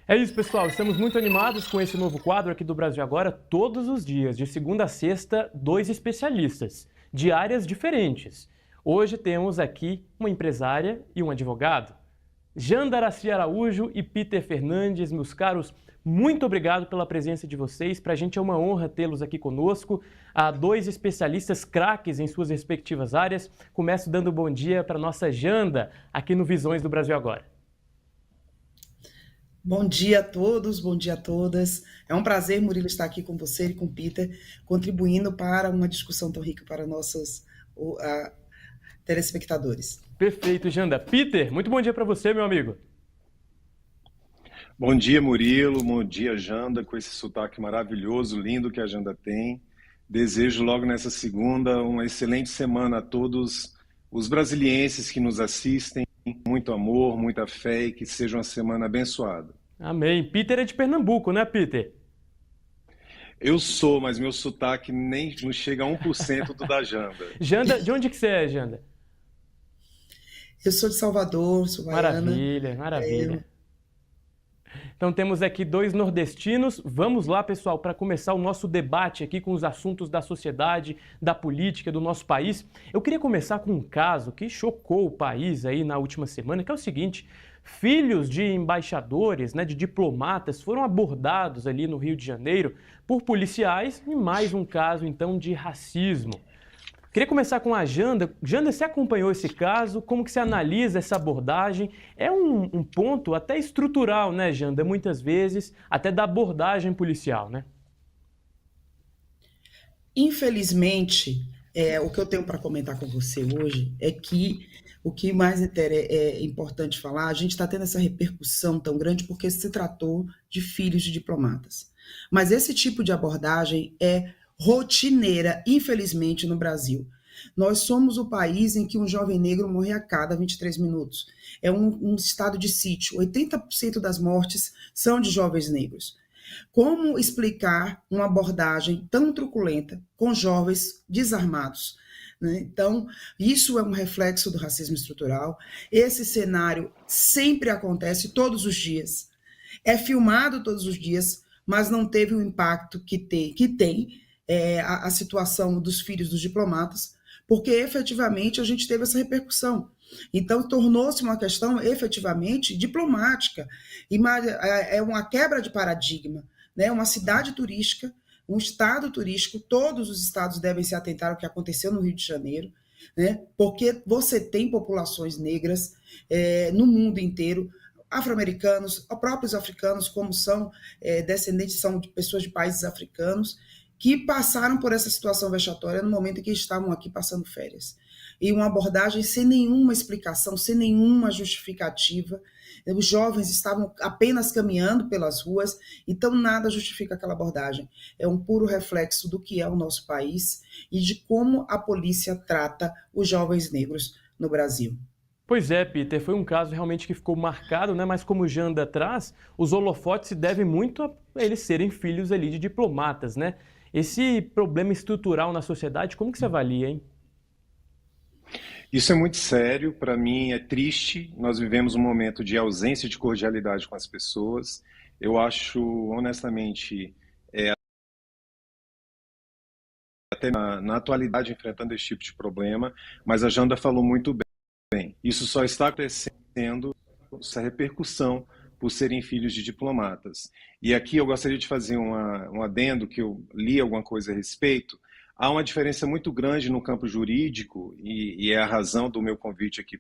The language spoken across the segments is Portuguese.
É isso, pessoal. Estamos muito animados com esse novo quadro aqui do Brasil Agora, todos os dias, de segunda a sexta, dois especialistas, de áreas diferentes. Hoje temos aqui uma empresária e um advogado. Janda Araci Araújo e Peter Fernandes, meus caros, muito obrigado pela presença de vocês. Para a gente é uma honra tê-los aqui conosco. Há dois especialistas craques em suas respectivas áreas. Começo dando bom dia para nossa Janda, aqui no Visões do Brasil Agora. Bom dia a todos, bom dia a todas. É um prazer, Murilo, estar aqui com você e com o Peter, contribuindo para uma discussão tão rica para nossos telespectadores. Perfeito, Janda. Peter, muito bom dia para você, meu amigo. Bom dia, Murilo. Bom dia, Janda, com esse sotaque maravilhoso, lindo que a Janda tem. Desejo logo nessa segunda uma excelente semana a todos os brasilienses que nos assistem. Muito amor, muita fé e que seja uma semana abençoada. Amém. Peter é de Pernambuco, né, Peter? Eu sou, mas meu sotaque nem não chega a 1% do da Janda. Janda, de onde que você é, Janda? Eu sou de Salvador, sou baiana. Maravilha, maravilha. Então temos aqui dois nordestinos. Vamos lá, pessoal, para começar o nosso debate aqui com os assuntos da sociedade, da política, do nosso país. Eu queria começar com um caso que chocou o país aí na última semana, que é o seguinte: filhos de embaixadores, né, de diplomatas, foram abordados ali no Rio de Janeiro por policiais em mais um caso, então, de racismo. Queria começar com a Janda. Janda, você acompanhou esse caso? Como que você analisa essa abordagem? É um ponto até estrutural, né, Janda? Muitas vezes, até da abordagem policial, né? Infelizmente, o que eu tenho para comentar com você hoje é que o que mais é importante falar, a gente está tendo essa repercussão tão grande porque se tratou de filhos de diplomatas. Mas esse tipo de abordagem é rotineira, infelizmente, no Brasil. Nós somos o país em que um jovem negro morre a cada 23 minutos. É um estado de sítio. 80% das mortes são de jovens negros. Como explicar uma abordagem tão truculenta com jovens desarmados? Então, isso é um reflexo do racismo estrutural. Esse cenário sempre acontece todos os dias. É filmado todos os dias, mas não teve o impacto que tem a situação dos filhos dos diplomatas, porque efetivamente a gente teve essa repercussão. Então, tornou-se uma questão efetivamente diplomática, e é uma quebra de paradigma, né? Uma cidade turística, um estado turístico, todos os estados devem se atentar ao que aconteceu no Rio de Janeiro, né? Porque você tem populações negras no mundo inteiro, afro-americanos, próprios africanos, como são descendentes, são de pessoas de países africanos, que passaram por essa situação vexatória no momento em que estavam aqui passando férias. E uma abordagem sem nenhuma explicação, sem nenhuma justificativa. Os jovens estavam apenas caminhando pelas ruas, então nada justifica aquela abordagem. É um puro reflexo do que é o nosso país e de como a polícia trata os jovens negros no Brasil. Pois é, Peter, foi um caso realmente que ficou marcado, né? Mas como o Janda traz, os holofotes se devem muito a eles serem filhos ali de diplomatas, né? Esse problema estrutural na sociedade, como que você avalia, hein? Isso é muito sério, para mim é triste. Nós vivemos um momento de ausência de cordialidade com as pessoas. Eu acho, honestamente, até na atualidade enfrentando esse tipo de problema, mas a Janda falou muito bem. Isso só está acontecendo, essa repercussão, por serem filhos de diplomatas. E aqui eu gostaria de fazer um adendo, que eu li alguma coisa a respeito. Há uma diferença muito grande no campo jurídico, e é a razão do meu convite aqui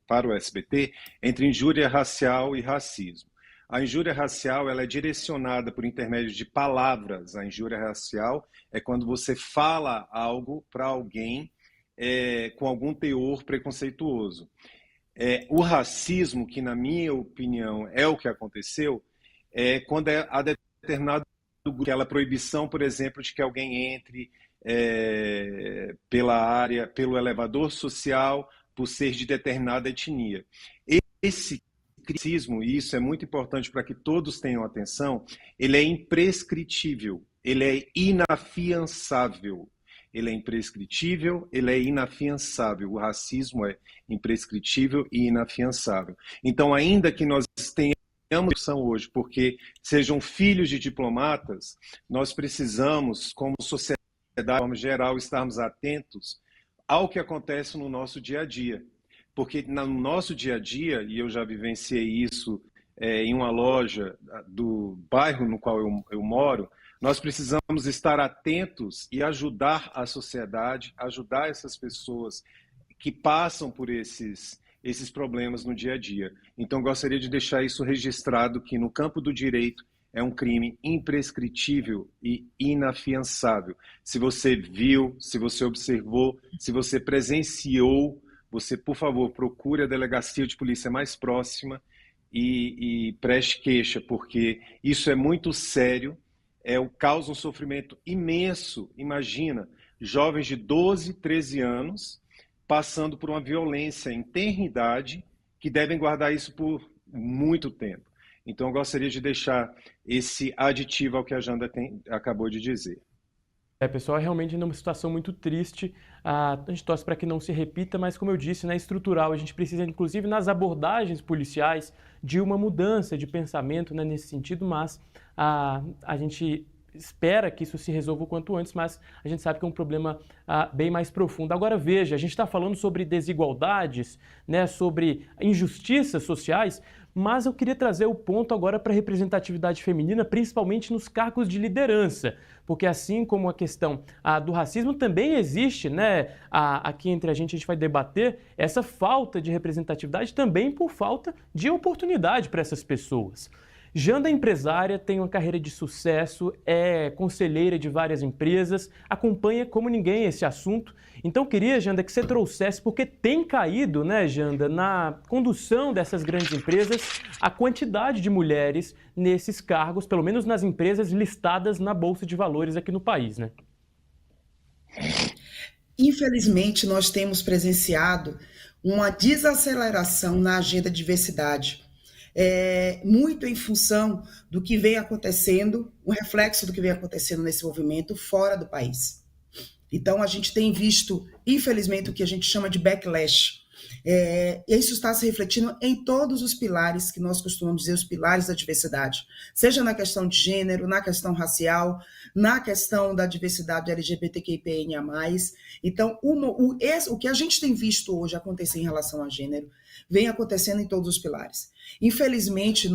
para o SBT, entre injúria racial e racismo. A injúria racial ela é direcionada por intermédio de palavras. A injúria racial é quando você fala algo para alguém com algum teor preconceituoso. O racismo, que na minha opinião é o que aconteceu, é quando há determinado aquela proibição, por exemplo, de que alguém entre pelo elevador social por ser de determinada etnia. Esse racismo, e isso é muito importante para que todos tenham atenção, ele é imprescritível, ele é inafiançável. Ele é imprescritível, ele é inafiançável. O racismo é imprescritível e inafiançável. Então, ainda que nós tenhamos discussão hoje, porque sejam filhos de diplomatas, nós precisamos, como sociedade, de forma geral, estarmos atentos ao que acontece no nosso dia a dia. Porque no nosso dia a dia, e eu já vivenciei isso em uma loja do bairro no qual eu moro, nós precisamos estar atentos e ajudar a sociedade, ajudar essas pessoas que passam por esses problemas no dia a dia. Então, gostaria de deixar isso registrado, que no campo do direito é um crime imprescritível e inafiançável. Se você viu, se você observou, se você presenciou, você, por favor, procure a delegacia de polícia mais próxima e preste queixa, porque isso é muito sério, causa um sofrimento imenso. Imagina, jovens de 12, 13 anos passando por uma violência em tenra idade, que devem guardar isso por muito tempo. Então, eu gostaria de deixar esse aditivo ao que a Janda acabou de dizer. Pessoal, é realmente uma situação muito triste. A gente torce para que não se repita, mas como eu disse, estrutural. A gente precisa, inclusive, nas abordagens policiais, de uma mudança de pensamento, nesse sentido, mas a gente espera que isso se resolva o quanto antes, mas a gente sabe que é um problema bem mais profundo. Agora veja, a gente está falando sobre desigualdades, sobre injustiças sociais, mas eu queria trazer o ponto agora para a representatividade feminina, principalmente nos cargos de liderança, porque assim como a questão do racismo, também existe, aqui entre a gente vai debater essa falta de representatividade também por falta de oportunidade para essas pessoas. Janda é empresária, tem uma carreira de sucesso, é conselheira de várias empresas, acompanha como ninguém esse assunto. Então, queria, Janda, que você trouxesse, porque tem caído, Janda, na condução dessas grandes empresas, a quantidade de mulheres nesses cargos, pelo menos nas empresas listadas na Bolsa de Valores aqui no país, Infelizmente, nós temos presenciado uma desaceleração na agenda de diversidade. Muito em função do que vem acontecendo, um reflexo do que vem acontecendo nesse movimento fora do país. Então, a gente tem visto, infelizmente, o que a gente chama de backlash. Isso está se refletindo em todos os pilares que nós costumamos dizer, os pilares da diversidade, seja na questão de gênero, na questão racial, na questão da diversidade LGBTQIA+. Então, o que a gente tem visto hoje acontecer em relação a gênero vem acontecendo em todos os pilares. Infelizmente,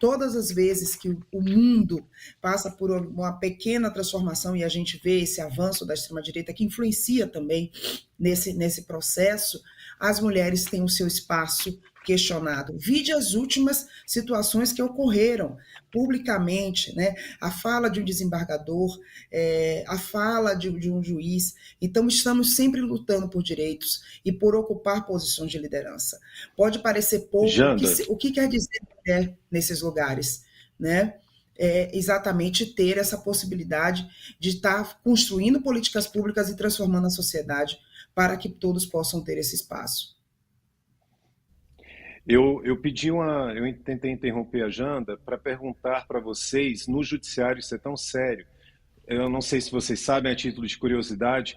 todas as vezes que o mundo passa por uma pequena transformação e a gente vê esse avanço da extrema-direita que influencia também nesse processo, as mulheres têm o seu espaço questionado. Vide as últimas situações que ocorreram publicamente, a fala de um desembargador, a fala de um juiz. Então, estamos sempre lutando por direitos e por ocupar posições de liderança. Pode parecer pouco, o que quer dizer mulher nesses lugares, exatamente ter essa possibilidade de estar construindo políticas públicas e transformando a sociedade para que todos possam ter esse espaço. Eu tentei interromper a Janda para perguntar para vocês, no judiciário isso é tão sério, eu não sei se vocês sabem, a título de curiosidade,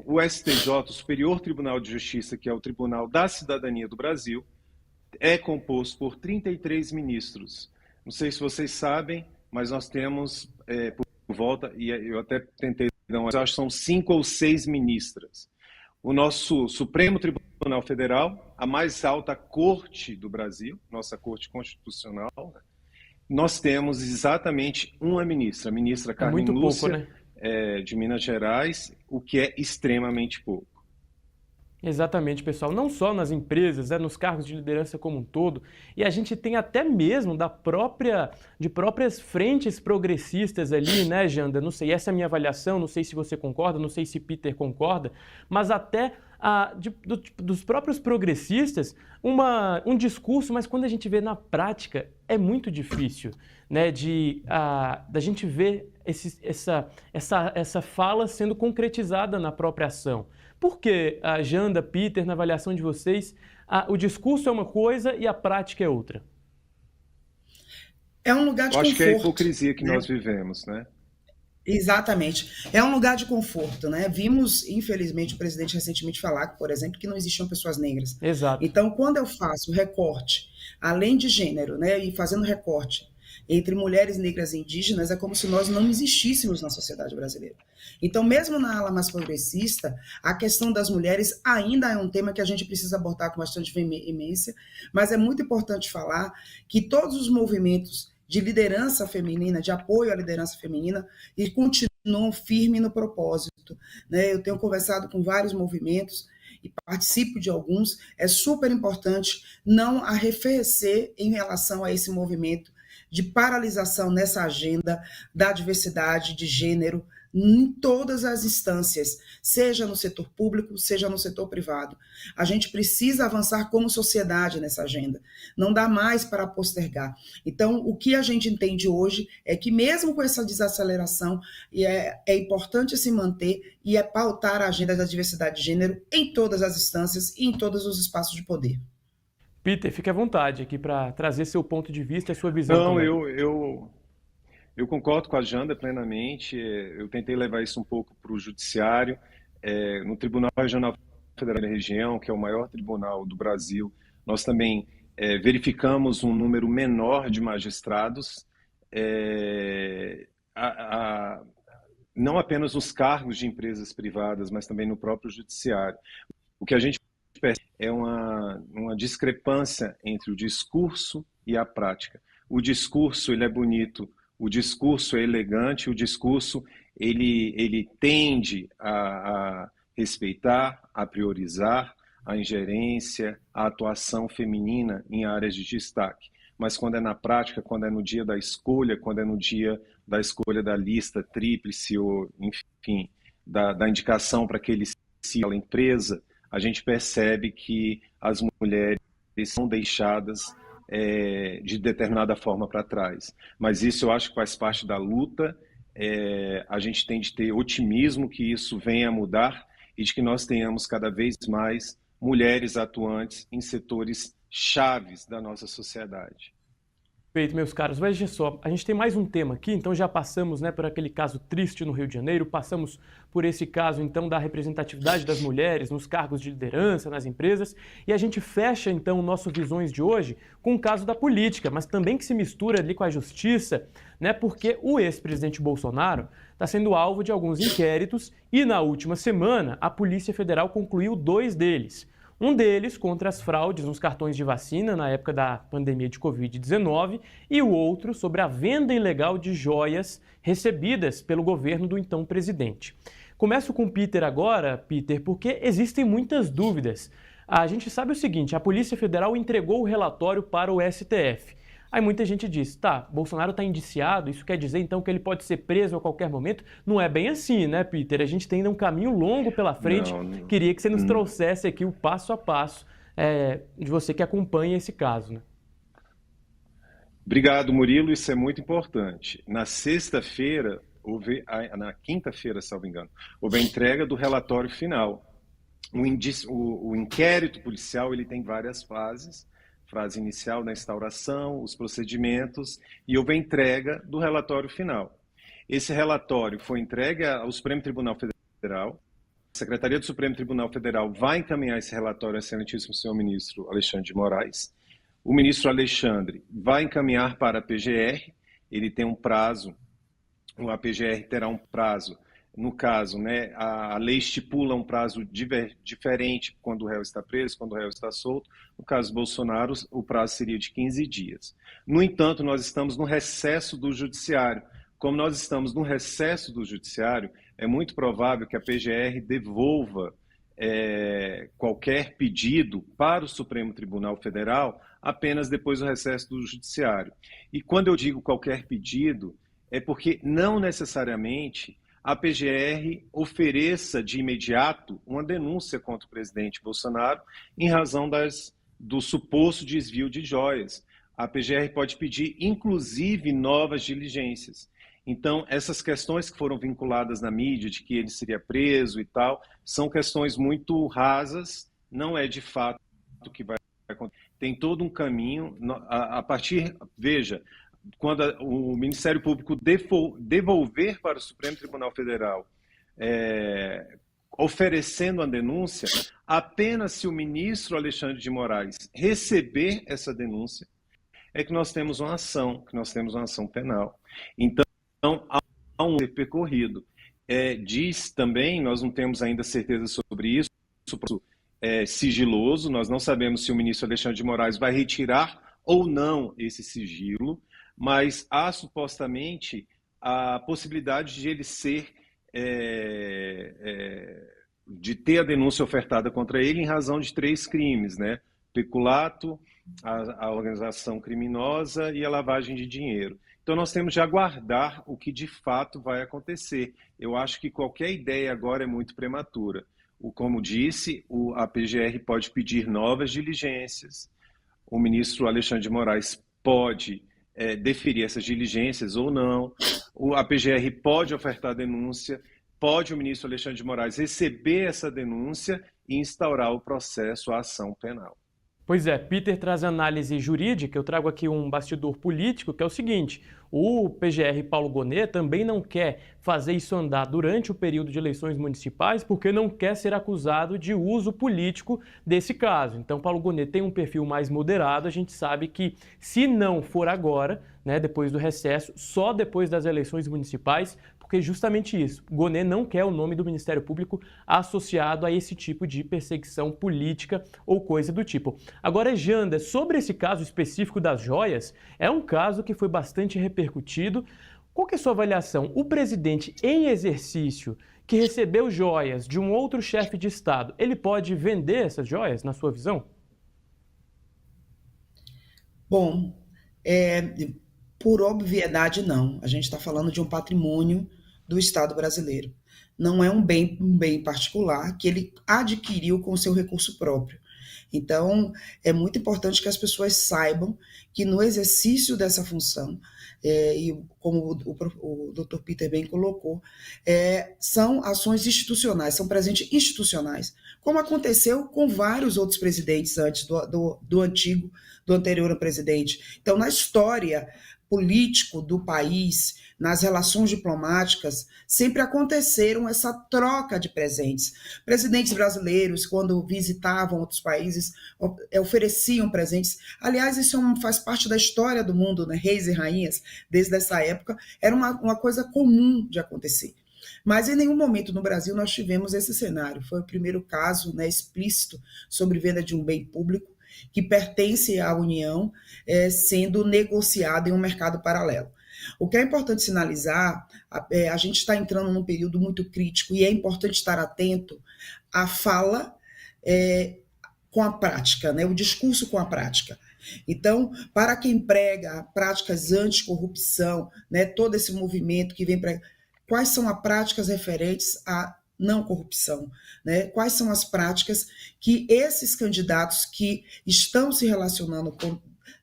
o STJ, o Superior Tribunal de Justiça, que é o Tribunal da Cidadania do Brasil, é composto por 33 ministros. Não sei se vocês sabem, mas nós temos, por volta, e eu até tentei, mas acho que são 5 ou 6 ministras. O nosso Supremo Tribunal Federal, a mais alta corte do Brasil, nossa Corte Constitucional, nós temos exatamente uma ministra, a ministra Carmen Lúcia, de Minas Gerais, o que é extremamente pouco. Exatamente, pessoal. Não só nas empresas, nos cargos de liderança como um todo. E a gente tem até mesmo de próprias frentes progressistas ali, Janda? Não sei, essa é a minha avaliação, não sei se você concorda, não sei se Peter concorda, mas até dos próprios progressistas um discurso, mas quando a gente vê na prática é muito difícil, da gente ver essa fala sendo concretizada na própria ação. Por que, Janda, Peter, na avaliação de vocês, o discurso é uma coisa e a prática é outra? É um lugar de conforto. Eu acho que é a hipocrisia que nós vivemos, Exatamente. É um lugar de conforto, né? Vimos, infelizmente, o presidente recentemente falar, por exemplo, que não existiam pessoas negras. Exato. Então, quando eu faço recorte, além de gênero, né, e fazendo recorte entre mulheres negras e indígenas, é como se nós não existíssemos na sociedade brasileira. Então, mesmo na ala mais progressista, a questão das mulheres ainda é um tema que a gente precisa abordar com bastante veemência, mas é muito importante falar que todos os movimentos de liderança feminina, de apoio à liderança feminina, e continuam firmes no propósito, né? Eu tenho conversado com vários movimentos e participo de alguns. É super importante não arrefecer em relação a esse movimento de paralisação nessa agenda da diversidade de gênero em todas as instâncias, seja no setor público, seja no setor privado. A gente precisa avançar como sociedade nessa agenda. Não dá mais para postergar. Então, o que a gente entende hoje é que, mesmo com essa desaceleração, é importante se manter e é pautar a agenda da diversidade de gênero em todas as instâncias e em todos os espaços de poder. Peter, fique à vontade aqui para trazer seu ponto de vista e sua visão Não, também. eu concordo com a Janda plenamente. Eu tentei levar isso um pouco para o judiciário. No Tribunal Regional Federal da Região, que é o maior tribunal do Brasil, nós também verificamos um número menor de magistrados, não apenas nos cargos de empresas privadas, mas também no próprio judiciário. O que a gente percebe é uma discrepância entre o discurso e a prática. O discurso ele é bonito, o discurso é elegante, o discurso ele tende a respeitar, a priorizar a ingerência, a atuação feminina em áreas de destaque. Mas quando é na prática, quando é no dia da escolha, quando é no dia da escolha da lista tríplice ou, enfim, da indicação para aquele aquela empresa, a gente percebe que as mulheres são deixadas de determinada forma para trás. Mas isso eu acho que faz parte da luta. A gente tem de ter otimismo que isso venha a mudar e de que nós tenhamos cada vez mais mulheres atuantes em setores chaves da nossa sociedade. Perfeito, meus caros. Veja só, a gente tem mais um tema aqui, então já passamos, né, por aquele caso triste no Rio de Janeiro, passamos por esse caso, então, da representatividade das mulheres nos cargos de liderança, nas empresas, e a gente fecha, então, o nosso Visões de hoje com o caso da política, mas também que se mistura ali com a justiça, né, porque o ex-presidente Bolsonaro está sendo alvo de alguns inquéritos e, na última semana, a Polícia Federal concluiu 2 deles. Um deles contra as fraudes nos cartões de vacina na época da pandemia de Covid-19 e o outro sobre a venda ilegal de joias recebidas pelo governo do então presidente. Começo com o Peter agora, Peter, porque existem muitas dúvidas. A gente sabe o seguinte, a Polícia Federal entregou o relatório para o STF. Aí muita gente diz, tá, Bolsonaro está indiciado, isso quer dizer então que ele pode ser preso a qualquer momento? Não é bem assim, né, Peter? A gente tem ainda um caminho longo pela frente. Não. Queria que você nos trouxesse aqui o passo a passo de você que acompanha esse caso, né? Obrigado, Murilo, isso é muito importante. Na sexta-feira, na quinta-feira, salvo engano, houve a entrega do relatório final. O inquérito policial ele tem várias fases. Fase inicial da instauração, os procedimentos, e houve a entrega do relatório final. Esse relatório foi entregue ao Supremo Tribunal Federal. A Secretaria do Supremo Tribunal Federal vai encaminhar esse relatório ao excelentíssimo senhor ministro Alexandre de Moraes. O ministro Alexandre vai encaminhar para a PGR, ele tem um prazo, a PGR terá um prazo. No caso, né, a lei estipula um prazo diferente quando o réu está preso, quando o réu está solto. No caso do Bolsonaro, o prazo seria de 15 dias. No entanto, nós estamos no recesso do judiciário. Como nós estamos no recesso do judiciário, é muito provável que a PGR devolva qualquer pedido para o Supremo Tribunal Federal apenas depois do recesso do judiciário. E quando eu digo qualquer pedido, é porque não necessariamente a PGR ofereça de imediato uma denúncia contra o presidente Bolsonaro em razão do suposto desvio de joias. A PGR pode pedir, inclusive, novas diligências. Então, essas questões que foram vinculadas na mídia, de que ele seria preso e tal, são questões muito rasas, não é de fato o que vai acontecer. Tem todo um caminho, veja, quando o Ministério Público devolver para o Supremo Tribunal Federal, oferecendo a denúncia, apenas se o ministro Alexandre de Moraes receber essa denúncia, é que nós temos uma ação, penal. Então, há um percorrido. Diz também, nós não temos ainda certeza sobre isso, é sigiloso, nós não sabemos se o ministro Alexandre de Moraes vai retirar ou não esse sigilo, mas há supostamente a possibilidade de ele ser, de ter a denúncia ofertada contra ele em razão de 3 crimes, né? Peculato, a organização criminosa e a lavagem de dinheiro. Então nós temos de aguardar o que de fato vai acontecer. Eu acho que qualquer ideia agora é muito prematura. Como disse, a PGR pode pedir novas diligências, o ministro Alexandre de Moraes pode deferir essas diligências ou não, a PGR pode ofertar denúncia, pode o ministro Alexandre de Moraes receber essa denúncia e instaurar o processo, a ação penal. Pois é, Peter traz análise jurídica, eu trago aqui um bastidor político, que é o seguinte: o PGR Paulo Gonet também não quer fazer isso andar durante o período de eleições municipais porque não quer ser acusado de uso político desse caso. Então, Paulo Gonet tem um perfil mais moderado, a gente sabe que se não for agora, né, depois do recesso, só depois das eleições municipais, porque justamente isso, Gonet não quer o nome do Ministério Público associado a esse tipo de perseguição política ou coisa do tipo. Agora, Janda, sobre esse caso específico das joias, é um caso que foi bastante repercutido. Qual que é a sua avaliação? O presidente em exercício que recebeu joias de um outro chefe de Estado, ele pode vender essas joias, na sua visão? Bom, por obviedade, não. A gente está falando de um patrimônio do Estado brasileiro. Não é um bem particular que ele adquiriu com o seu recurso próprio. Então, é muito importante que as pessoas saibam que no exercício dessa função, e como o Dr. Peter bem colocou, são ações institucionais, são presentes institucionais, como aconteceu com vários outros presidentes antes do anterior presidente. Então, na história político do país, nas relações diplomáticas, sempre aconteceram essa troca de presentes. Presidentes brasileiros, quando visitavam outros países, ofereciam presentes. Aliás, isso faz parte da história do mundo, né? Reis e rainhas, desde essa época, era uma coisa comum de acontecer. Mas em nenhum momento no Brasil nós tivemos esse cenário. Foi o primeiro caso, né, explícito sobre venda de um bem público que pertence à União, sendo negociado em um mercado paralelo. O que é importante sinalizar, a gente está entrando num período muito crítico e é importante estar atento à fala com a prática, né? O discurso com a prática. Então, para quem prega práticas anticorrupção, né, todo esse movimento que vem para... Quais são as práticas referentes à não corrupção, né? Quais são as práticas que esses candidatos que estão se relacionando com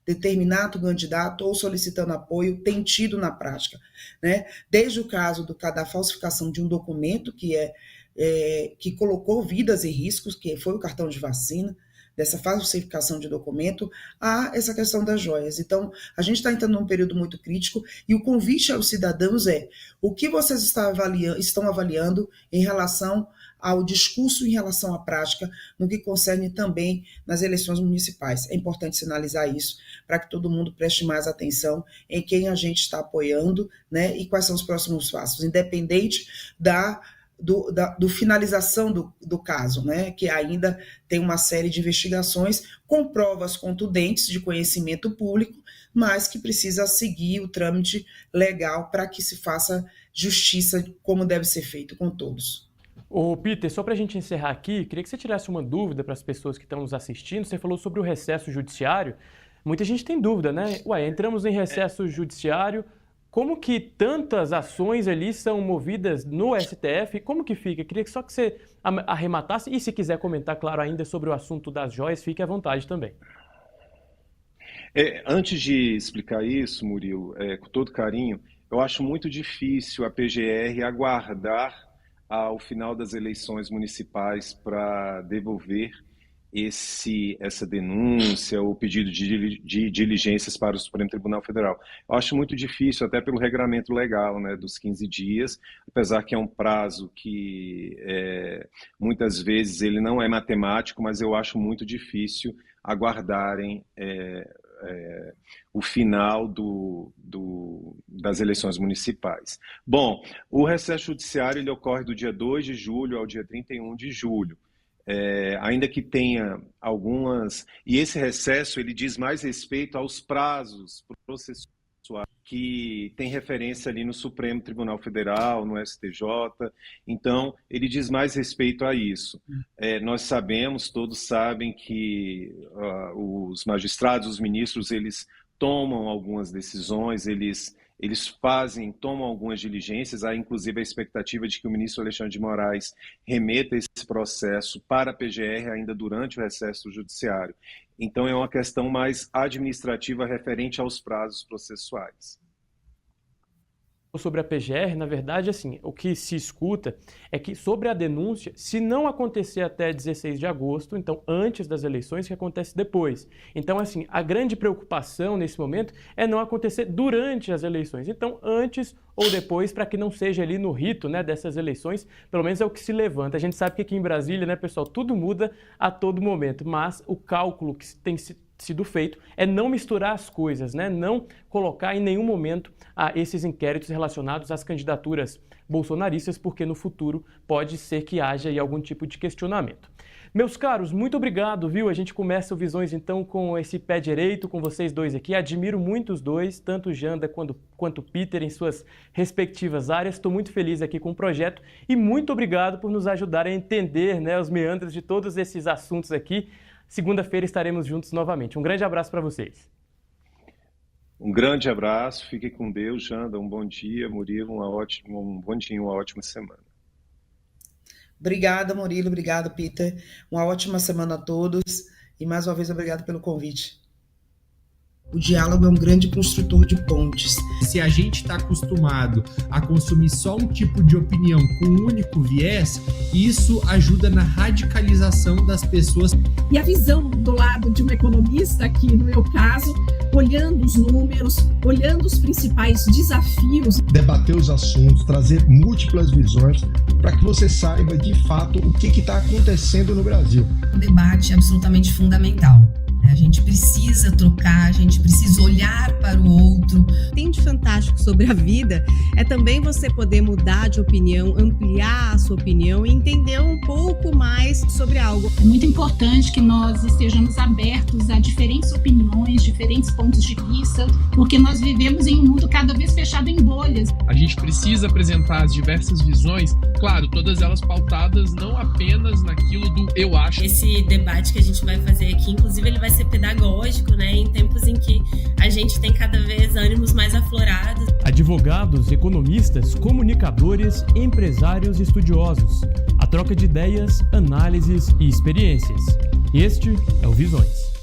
determinado candidato ou solicitando apoio têm tido na prática, né? Desde o caso da falsificação de um documento que colocou vidas em riscos, que foi o cartão de vacina, dessa falsificação de documento, a essa questão das joias. Então, a gente está entrando num período muito crítico e o convite aos cidadãos é o que vocês estão avaliando em relação ao discurso, em relação à prática, no que concerne também nas eleições municipais. É importante sinalizar isso para que todo mundo preste mais atenção em quem a gente está apoiando, né, e quais são os próximos passos, independente do finalização do caso, né, que ainda tem uma série de investigações com provas contundentes de conhecimento público, mas que precisa seguir o trâmite legal para que se faça justiça como deve ser feito com todos. Ô Peter, só para a gente encerrar aqui, queria que você tirasse uma dúvida para as pessoas que estão nos assistindo. Você falou sobre o recesso judiciário. Muita gente tem dúvida, né? Entramos em recesso judiciário, como que tantas ações ali são movidas no STF? Como que fica? Queria só que você arrematasse e se quiser comentar, claro, ainda sobre o assunto das joias, fique à vontade também. Antes de explicar isso, Murilo, com todo carinho, eu acho muito difícil a PGR aguardar ao final das eleições municipais para devolver essa denúncia, o pedido de diligências para o Supremo Tribunal Federal. Eu acho muito difícil, até pelo regramento legal, né, dos 15 dias, apesar que é um prazo que muitas vezes ele não é matemático, mas eu acho muito difícil aguardarem o final das eleições municipais. Bom, o recesso judiciário ele ocorre do dia 2 de julho ao dia 31 de julho. Ainda que tenha algumas... E esse recesso ele diz mais respeito aos prazos processuais que tem referência ali no Supremo Tribunal Federal, no STJ. Então, ele diz mais respeito a isso. Nós sabemos, todos sabem que os magistrados, os ministros, eles tomam algumas decisões, eles tomam algumas diligências, há inclusive a expectativa de que o ministro Alexandre de Moraes remeta esse processo para a PGR ainda durante o recesso judiciário. Então é uma questão mais administrativa referente aos prazos processuais. Sobre a PGR, na verdade, assim, o que se escuta é que sobre a denúncia, se não acontecer até 16 de agosto, então antes das eleições, que acontece depois. Então, assim, a grande preocupação nesse momento é não acontecer durante as eleições. Então, antes ou depois, para que não seja ali no rito, né, dessas eleições, pelo menos é o que se levanta. A gente sabe que aqui em Brasília, né, pessoal, tudo muda a todo momento, mas o cálculo que tem sido feito é não misturar as coisas, né? Não colocar em nenhum momento esses inquéritos relacionados às candidaturas bolsonaristas, porque no futuro pode ser que haja aí algum tipo de questionamento. Meus caros, muito obrigado, viu? A gente começa o Visões então com esse pé direito, com vocês dois aqui. Admiro muito os dois, tanto o Janda quanto o Peter em suas respectivas áreas. Estou muito feliz aqui com o projeto e muito obrigado por nos ajudar a entender, né, os meandros de todos esses assuntos aqui. Segunda-feira estaremos juntos novamente. Um grande abraço para vocês. Um grande abraço, fique com Deus, Janda. Um bom dia, Murilo, um bom dia, uma ótima semana. Obrigada, Murilo, obrigado, Peter. Uma ótima semana a todos e mais uma vez obrigado pelo convite. O diálogo é um grande construtor de pontes. Se a gente está acostumado a consumir só um tipo de opinião com um único viés, isso ajuda na radicalização das pessoas. E a visão do lado de um economista, aqui no meu caso, olhando os números, olhando os principais desafios. Debater os assuntos, trazer múltiplas visões para que você saiba de fato o que está acontecendo no Brasil. Um debate absolutamente fundamental. A gente precisa trocar, a gente precisa olhar para o outro. Tem de fantástico sobre a vida é também você poder mudar de opinião, ampliar a sua opinião e entender um pouco mais sobre algo. É muito importante que nós estejamos abertos a diferentes opiniões, diferentes pontos de vista, porque nós vivemos em um mundo cada vez fechado em bolhas. A gente precisa apresentar as diversas visões, claro, todas elas pautadas não apenas naquilo do eu acho. Esse debate que a gente vai fazer aqui, inclusive, ele vai ser pedagógico, né, em tempos em que a gente tem cada vez ânimos mais aflorados. Advogados, economistas, comunicadores, empresários e estudiosos. A troca de ideias, análises e experiências. Este é o Visões.